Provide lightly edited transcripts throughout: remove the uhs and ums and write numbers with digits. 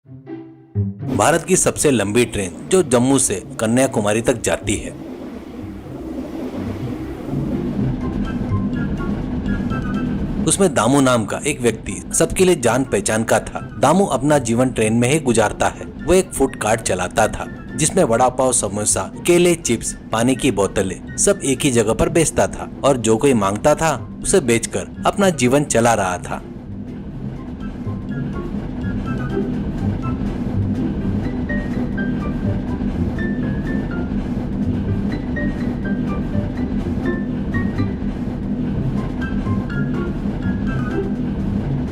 भारत की सबसे लंबी ट्रेन जो जम्मू से कन्याकुमारी तक जाती है। उसमें दामू नाम का एक व्यक्ति सबके लिए जान पहचान का था। दामू अपना जीवन ट्रेन में ही गुजारता है। वो एक फूड कार्ट चलाता था जिसमें वड़ा पाव, समोसा, केले, चिप्स, पानी की बोतलें सब एक ही जगह पर बेचता था और जो कोई मांगता था उसे बेचकर अपना जीवन चला रहा था।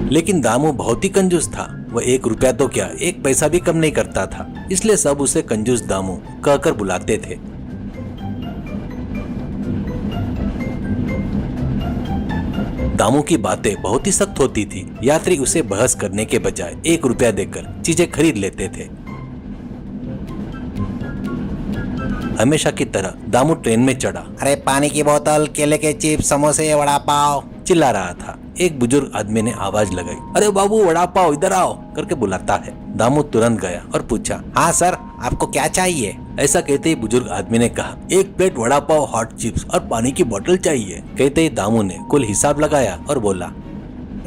लेकिन दामू बहुत ही कंजूस था। वह 1 रुपया तो क्या 1 पैसा भी कम नहीं करता था, इसलिए सब उसे कंजूस दामू कहकर बुलाते थे। दामू की बातें बहुत ही सख्त होती थी। यात्री उसे बहस करने के बजाय 1 रुपया देकर चीजें खरीद लेते थे। हमेशा की तरह दामू ट्रेन में चढ़ा। अरे पानी की बोतल, केले के चिप्स, समोसे, वड़ा पाव, चिल्ला रहा था। एक बुजुर्ग आदमी ने आवाज लगाई, अरे बाबू वड़ा पाव इधर आओ करके बुलाता है। दामू तुरंत गया और पूछा, हाँ सर, आपको क्या चाहिए? ऐसा कहते ही बुजुर्ग आदमी ने कहा, 1 plate vada pav, hot chips और पानी की बोतल चाहिए। कहते ही दामू ने कुल हिसाब लगाया और बोला,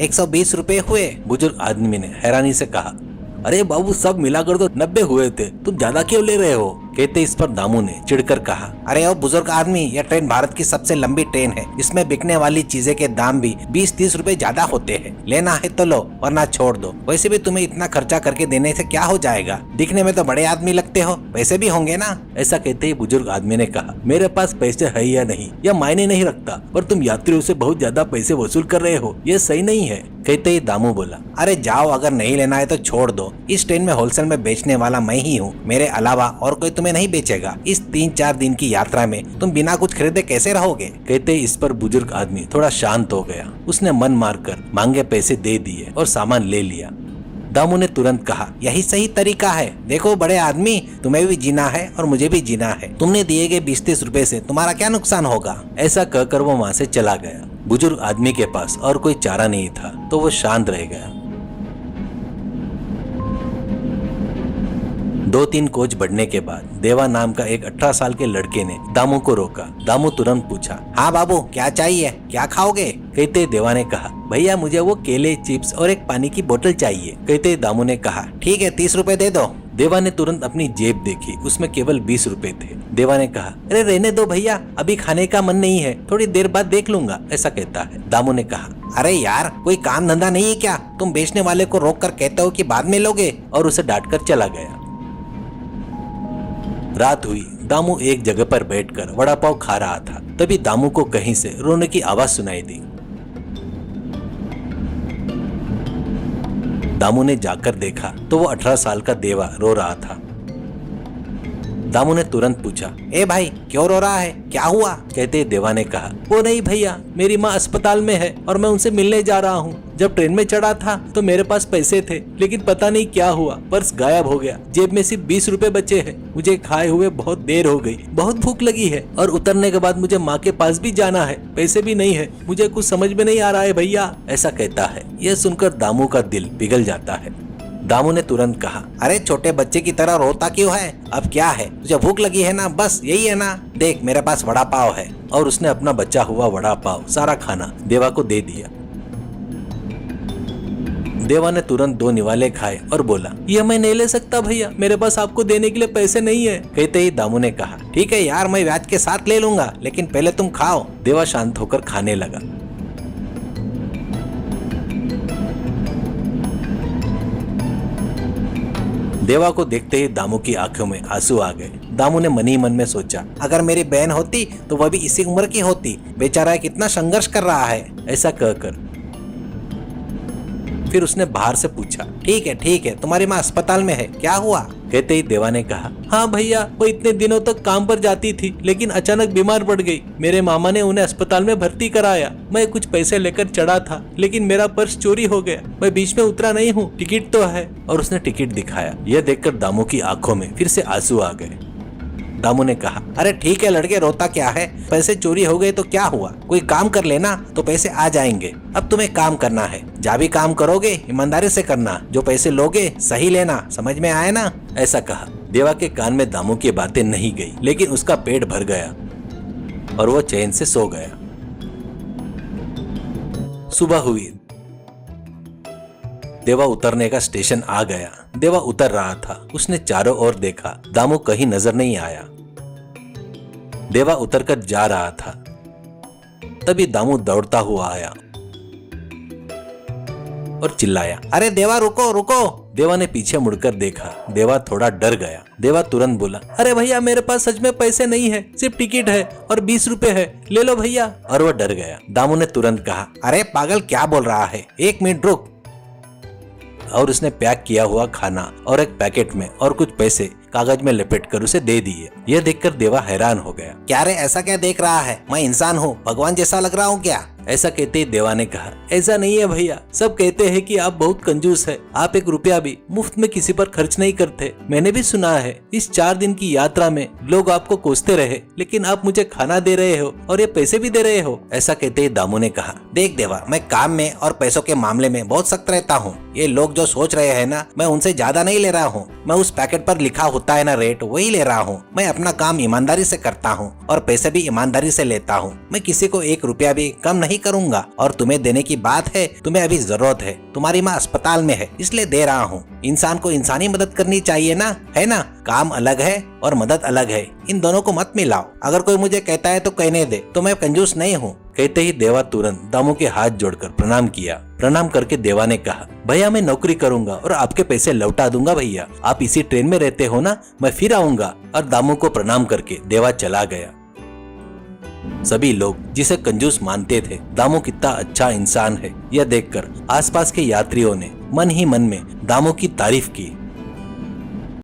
120 रुपए हुए। बुजुर्ग आदमी ने हैरानी से कहा, अरे बाबू सब मिलाकर तो 90 हुए थे, तुम ज्यादा क्यों ले रहे हो? कहते इस पर दामू ने चिढ़कर कहा, अरे ओ बुजुर्ग आदमी, यह ट्रेन भारत की सबसे लंबी ट्रेन है। इसमें बिकने वाली चीजें के दाम भी 20-30 रुपए ज्यादा होते हैं। लेना है तो लो वरना छोड़ दो। वैसे भी तुम्हें इतना खर्चा करके देने से क्या हो जाएगा? दिखने में तो बड़े आदमी लगते हो, पैसे भी होंगे ना? ऐसा कहते ही बुजुर्ग आदमी ने कहा, मेरे पास पैसे है या नहीं यह मायने नहीं रखता, पर तुम यात्रियों से बहुत ज्यादा पैसे वसूल कर रहे हो, ये सही नहीं है। कहते ही दामू बोला, अरे जाओ, अगर नहीं लेना है तो छोड़ दो। इस ट्रेन में होलसेल में बेचने वाला मैं ही हूँ, मेरे अलावा और कोई तुम्हें नहीं बेचेगा। इस 3-4 दिन की यात्रा में तुम बिना कुछ खरीदे कैसे रहोगे? कहते ही इस पर बुजुर्ग आदमी थोड़ा शांत हो गया। उसने मन मारकर मांगे पैसे दे दिए और सामान ले लिया। दामू ने तुरंत कहा, यही सही तरीका है। देखो बड़े आदमी, तुम्हें भी जीना है और मुझे भी जीना है। तुमने दिए गए 20-30 रुपए से तुम्हारा क्या नुकसान होगा? ऐसा कहकर वो वहाँ से चला गया। बुजुर्ग आदमी के पास और कोई चारा नहीं था तो वो शांत रह गया। 2-3 कोच बढ़ने के बाद देवा नाम का एक 18 साल के लड़के ने दामू को रोका। दामू तुरंत पूछा, हाँ बाबू, क्या चाहिए? क्या खाओगे? कहते देवा ने कहा, भैया मुझे वो केले, चिप्स और एक पानी की बोतल चाहिए। कहते दामू ने कहा, ठीक है 30 रुपए दे दो। देवा ने तुरंत अपनी जेब देखी, उसमें केवल 20 रुपए थे। देवा ने कहा, अरे रहने दो भैया, अभी खाने का मन नहीं है, थोड़ी देर बाद देख लूंगा। ऐसा कहता है। दामू ने कहा, अरे यार, कोई काम धंधा नहीं है क्या? तुम बेचने वाले को रोक कर कहते हो कि बाद में लोगे। और उसे डांट कर चला गया। रात हुई। दामू एक जगह पर बैठकर वड़ा पाव खा रहा था। तभी दामू को कहीं से रोने की आवाज सुनाई दी। दामू ने जाकर देखा तो वो 18 साल का देवा रो रहा था। दामू ने तुरंत पूछा, ए भाई, क्यों रो रहा है? क्या हुआ? कहते देवा ने कहा, वो नहीं भैया, मेरी माँ अस्पताल में है और मैं उनसे मिलने जा रहा हूँ। जब ट्रेन में चढ़ा था तो मेरे पास पैसे थे, लेकिन पता नहीं क्या हुआ, पर्स गायब हो गया। जेब में सिर्फ 20 रुपए बचे हैं। मुझे खाए हुए बहुत देर हो गई, बहुत भूख लगी है और उतरने के बाद मुझे माँ के पास भी जाना है, पैसे भी नहीं है। मुझे कुछ समझ में नहीं आ रहा है भैया। ऐसा कहता है। यह सुनकर दामू का दिल पिघल जाता है। दामू ने तुरंत कहा, अरे छोटे बच्चे की तरह रोता क्यों है? अब क्या है, तुझे भूख लगी है ना? बस यही है ना? देख मेरे पास वड़ा पाव है। और उसने अपना बचा हुआ वड़ा पाव सारा खाना देवा को दे दिया। देवा ने तुरंत 2 निवाले खाए और बोला, यह मैं नहीं ले सकता भैया, मेरे पास आपको देने के लिए पैसे नहीं है। कहते ही दामू ने कहा, ठीक है यार, मैं ब्याज के साथ ले लूंगा, लेकिन पहले तुम खाओ। देवा शांत होकर खाने लगा। देवा को देखते ही दामू की आंखों में आंसू आ गए। दामू ने मन ही मन में सोचा, अगर मेरी बहन होती तो वह भी इसी उम्र की होती। बेचारा कितना संघर्ष कर रहा है। ऐसा कहकर फिर उसने बाहर से पूछा, ठीक है, तुम्हारी माँ अस्पताल में है, क्या हुआ? कहते ही देवा ने कहा, हाँ भैया, वो इतने दिनों तक काम पर जाती थी, लेकिन अचानक बीमार पड़ गई। मेरे मामा ने उन्हें अस्पताल में भर्ती कराया। मैं कुछ पैसे लेकर चढ़ा था, लेकिन मेरा पर्स चोरी हो गया। मैं बीच में उतरा नहीं हूँ, टिकट तो है। और उसने टिकट दिखाया। यह देखकर दामू की आंखों में फिर से आंसू आ गए। दामू ने कहा। अरे ठीक है लड़के, रोता क्या है, पैसे चोरी हो गए तो क्या हुआ, कोई काम कर लेना तो पैसे आ जाएंगे। अब तुम्हें काम करना है, जहाँ भी काम करोगे ईमानदारी से करना, जो पैसे लोगे सही लेना, समझ में आया ना? ऐसा कहा। देवा के कान में दामू की बातें नहीं गई, लेकिन उसका पेट भर गया और वो चैन से सो गया। सुबह हुई। देवा उतरने का स्टेशन आ गया। देवा उतर रहा था, उसने चारों ओर देखा, दामू कहीं नजर नहीं आया। देवा उतरकर जा रहा था, तभी दामू दौड़ता हुआ आया और चिल्लाया, अरे देवा रुको रुको। देवा ने पीछे मुड़कर देखा। देवा थोड़ा डर गया। देवा तुरंत बोला, अरे भैया मेरे पास सच में पैसे नहीं है, सिर्फ टिकट है और 20 रुपए है, ले लो भैया। और वह डर गया। दामू ने तुरंत कहा, अरे पागल क्या बोल रहा है, 1 मिनट रुक। और उसने पैक किया हुआ खाना और एक पैकेट में और कुछ पैसे कागज में लपेटकर उसे दे दिए। यह देखकर देवा हैरान हो गया। क्या रे, ऐसा क्या देख रहा है, मैं इंसान हूँ, भगवान जैसा लग रहा हूँ क्या? ऐसा कहते ही देवा ने कहा, ऐसा नहीं है भैया, सब कहते हैं कि आप बहुत कंजूस है, आप 1 रुपया भी मुफ्त में किसी पर खर्च नहीं करते। मैंने भी सुना है इस 4 दिन की यात्रा में लोग आपको कोसते रहे, लेकिन आप मुझे खाना दे रहे हो और ये पैसे भी दे रहे हो। ऐसा कहते ही दामू ने कहा, देख देवा, मैं काम में और पैसों के मामले में बहुत सख्त रहता हूँ। ये लोग जो सोच रहे हैं ना, मैं उनसे ज्यादा नहीं ले रहा हूँ। मैं उस पैकेट पर लिखा होता है ना रेट, वही ले रहा हूँ। मैं अपना काम ईमानदारी से करता हूँ और पैसे भी ईमानदारी से लेता हूँ। मैं किसी को 1 रुपया भी कम नहीं करूंगा। और तुम्हें देने की बात है, तुम्हें अभी जरूरत है, तुम्हारी माँ अस्पताल में है, इसलिए दे रहा हूँ। इंसान को इंसानी मदद करनी चाहिए ना, है ना? काम अलग है और मदद अलग है, इन दोनों को मत मिलाओ। अगर कोई मुझे कहता है तो कहने दे, तो मैं कंजूस नहीं हूँ। कहते ही देवा तुरंत दामू के हाथ जोड़कर प्रणाम किया। प्रणाम करके देवा ने कहा, भैया मैं नौकरी करूंगा और आपके पैसे लौटा दूंगा भैया। आप इसी ट्रेन में रहते हो ना, मैं फिर आऊंगा। और दामू को प्रणाम करके देवा चला गया। सभी लोग जिसे कंजूस मानते थे, दामू कितना अच्छा इंसान है यह देखकर आसपास के यात्रियों ने मन ही मन में दामू की तारीफ की।